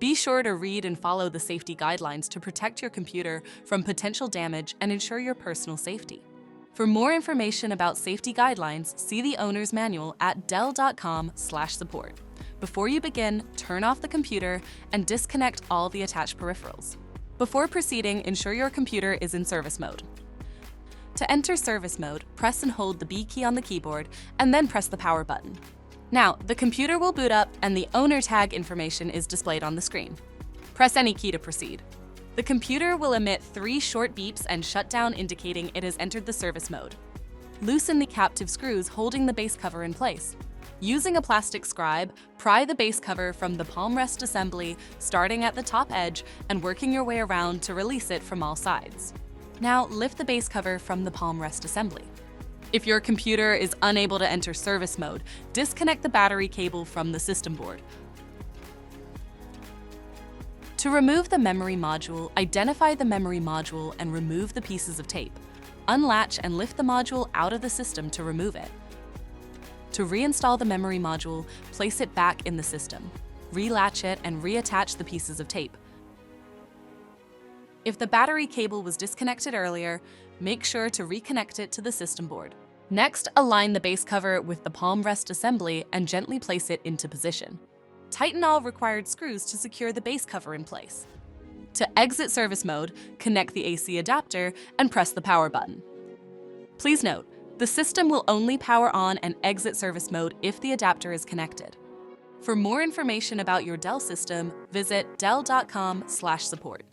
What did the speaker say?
Be sure to read and follow the safety guidelines to protect your computer from potential damage and ensure your personal safety. For more information about safety guidelines, see the owner's manual at dell.com/support. Before you begin, turn off the computer and disconnect all the attached peripherals. Before proceeding, ensure your computer is in service mode. To enter service mode, press and hold the B key on the keyboard and then press the power button. Now, the computer will boot up and the owner tag information is displayed on the screen. Press any key to proceed. The computer will emit 3 short beeps and shut down, indicating it has entered the service mode. Loosen the captive screws holding the base cover in place. Using a plastic scribe, pry the base cover from the palm rest assembly, starting at the top edge and working your way around to release it from all sides. Now, lift the base cover from the palm rest assembly. If your computer is unable to enter service mode, disconnect the battery cable from the system board. To remove the memory module, identify the memory module and remove the pieces of tape. Unlatch and lift the module out of the system to remove it. To reinstall the memory module, place it back in the system. Relatch it and reattach the pieces of tape. If the battery cable was disconnected earlier, make sure to reconnect it to the system board. Next, align the base cover with the palm rest assembly and gently place it into position. Tighten all required screws to secure the base cover in place. To exit service mode, connect the AC adapter and press the power button. Please note, the system will only power on and exit service mode if the adapter is connected. For more information about your Dell system, visit dell.com/support.